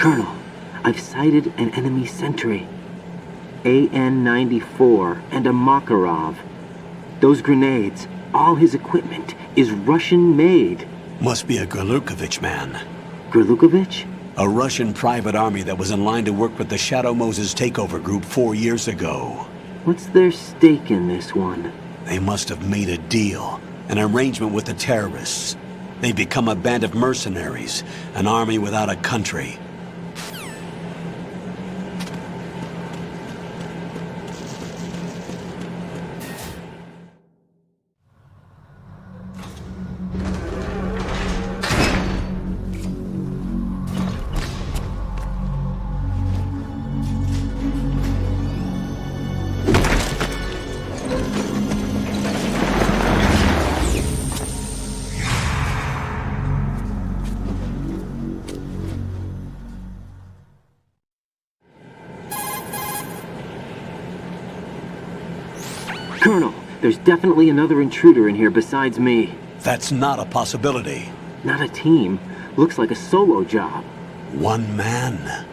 Colonel, I've sighted an enemy sentry. AN-94 and a Makarov. Those grenades, all his equipment, is Russian-made. Must be a Gorlukovich man. Gorlukovich? A Russian private army that was in line to work with the Shadow Moses takeover group 4 years ago. What's their stake in this one? They must have made a deal, an arrangement with the terrorists. They become a band of mercenaries, an army without a country. Colonel, there's definitely another intruder in here besides me. That's not a possibility. Not a team. Looks like a solo job. One man?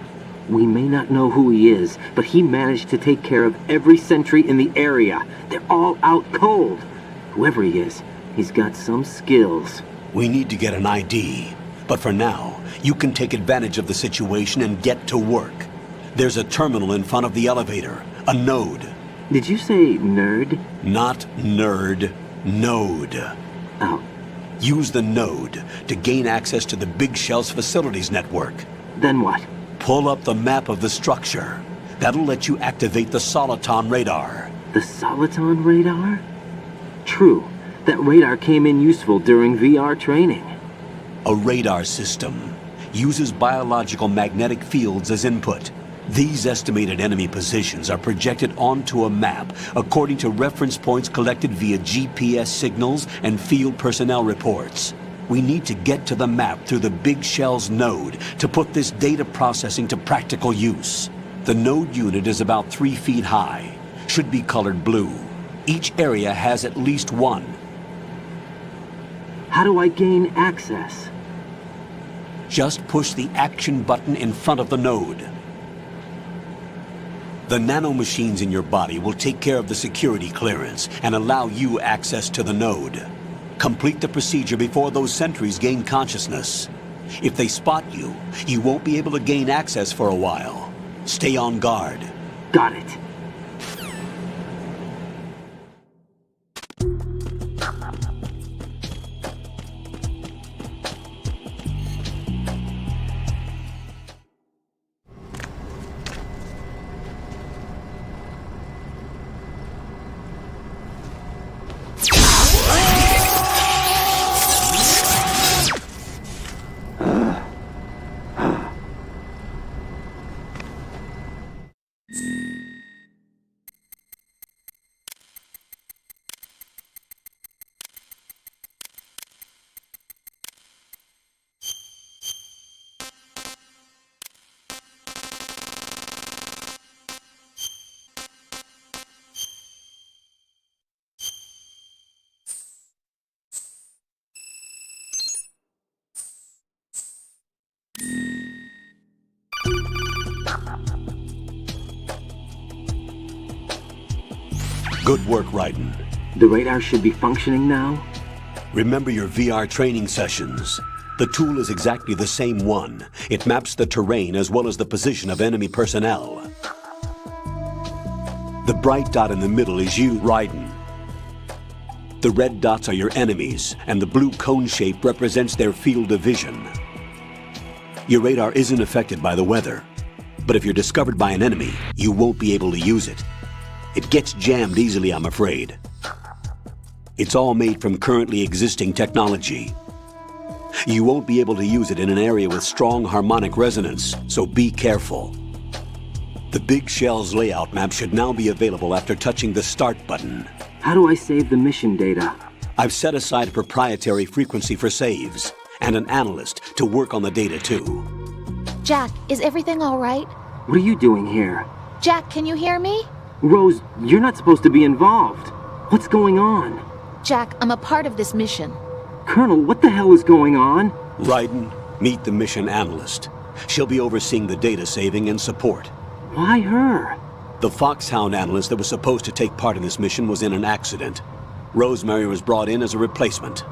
We may not know who he is, but he managed to take care of every sentry in the area. They're all out cold. Whoever he is, he's got some skills. We need to get an ID. But for now, you can take advantage of the situation and get to work. There's a terminal in front of the elevator. A node. Did you say nerd? Not nerd. Node. Oh. Use the node to gain access to the Big Shell's facilities network. Then what? Pull up the map of the structure. That'll let you activate the Soliton radar. The Soliton radar? True. That radar came in useful during VR training. A radar system uses biological magnetic fields as input. These estimated enemy positions are projected onto a map according to reference points collected via GPS signals and field personnel reports. We need to get to the map through the Big Shell's node to put this data processing to practical use. The node unit is about 3 feet high, should be colored blue. Each area has at least one. How do I gain access? Just push the action button in front of the node. The nanomachines in your body will take care of the security clearance and allow you access to the node. Complete the procedure before those sentries gain consciousness. If they spot you, you won't be able to gain access for a while. Stay on guard. Got it. Good work, Raiden. The radar should be functioning now? Remember your VR training sessions. The tool is exactly the same one. It maps the terrain as well as the position of enemy personnel. The bright dot in the middle is you, Raiden. The red dots are your enemies, and the blue cone shape represents their field of vision. Your radar isn't affected by the weather, but if you're discovered by an enemy, you won't be able to use it. It gets jammed easily, I'm afraid. It's all made from currently existing technology. You won't be able to use it in an area with strong harmonic resonance, so be careful. The Big Shell's layout map should now be available after touching the Start button. How do I save the mission data? I've set aside a proprietary frequency for saves, and an analyst to work on the data too. Jack, is everything all right? What are you doing here? Jack, can you hear me? Rose, you're not supposed to be involved. What's going on? Jack, I'm a part of this mission. Colonel, what the hell is going on? Raiden, meet the mission analyst. She'll be overseeing the data saving and support. Why her? The Foxhound analyst that was supposed to take part in this mission was in an accident. Rosemary was brought in as a replacement.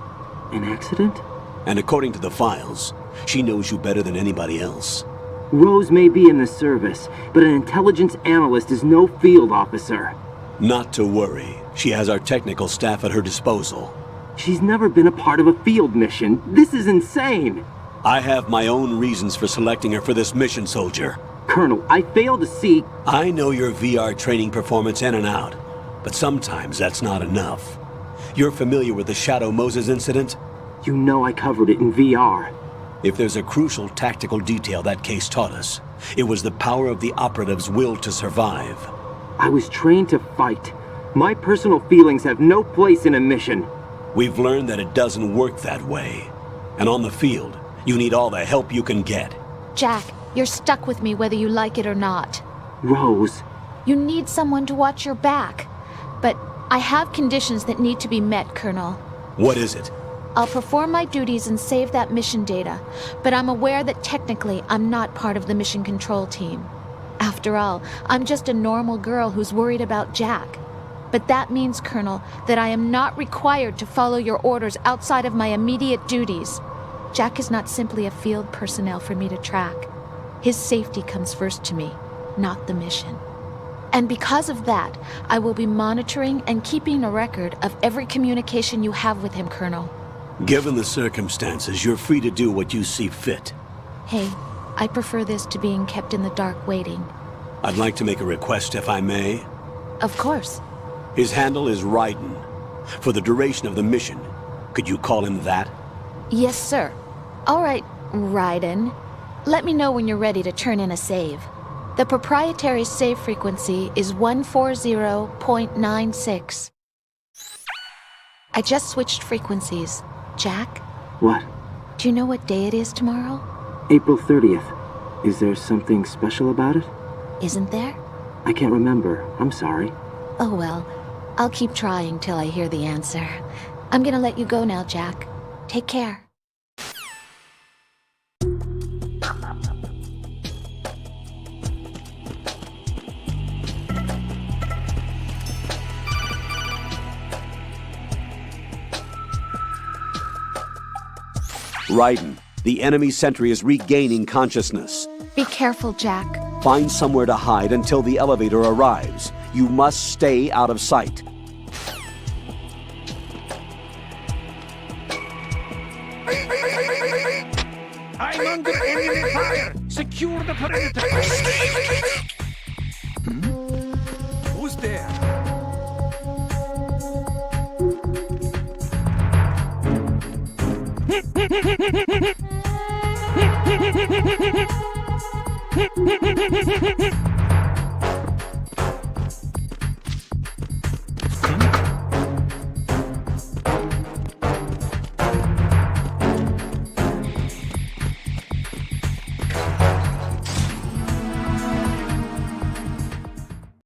An accident? And according to the files, she knows you better than anybody else. Rose may be in the service, but an intelligence analyst is no field officer. Not to worry. She has our technical staff at her disposal. She's never been a part of a field mission. This is insane! I have my own reasons for selecting her for this mission, soldier. Colonel, I fail to see... I know your VR training performance in and out, but sometimes that's not enough. You're familiar with the Shadow Moses incident? You know I covered it in VR. If there's a crucial tactical detail that case taught us, it was the power of the operative's will to survive. I was trained to fight. My personal feelings have no place in a mission. We've learned that it doesn't work that way. And on the field, you need all the help you can get. Jack, you're stuck with me whether you like it or not. Rose. You need someone to watch your back. But I have conditions that need to be met, Colonel. What is it? I'll perform my duties and save that mission data, but I'm aware that technically I'm not part of the mission control team. After all, I'm just a normal girl who's worried about Jack. But that means, Colonel, that I am not required to follow your orders outside of my immediate duties. Jack is not simply a field personnel for me to track. His safety comes first to me, not the mission. And because of that, I will be monitoring and keeping a record of every communication you have with him, Colonel. Given the circumstances, you're free to do what you see fit. Hey, I prefer this to being kept in the dark waiting. I'd like to make a request, if I may. Of course. His handle is Raiden. For the duration of the mission, could you call him that? Yes, sir. All right, Raiden. Let me know when you're ready to turn in a save. The proprietary save frequency is 140.96. I just switched frequencies. Jack, What? do you know what day it is tomorrow? April 30th. Is there something special about it? Isn't there? I can't remember. I'm sorry. Oh well, I'll keep trying till I hear the answer. I'm gonna let you go now, Jack. Take care. Raiden, the enemy sentry is regaining consciousness. Be careful, Jack. Find somewhere to hide until the elevator arrives. You must stay out of sight. I'm under enemy fire! Secure the perimeter! Who's there?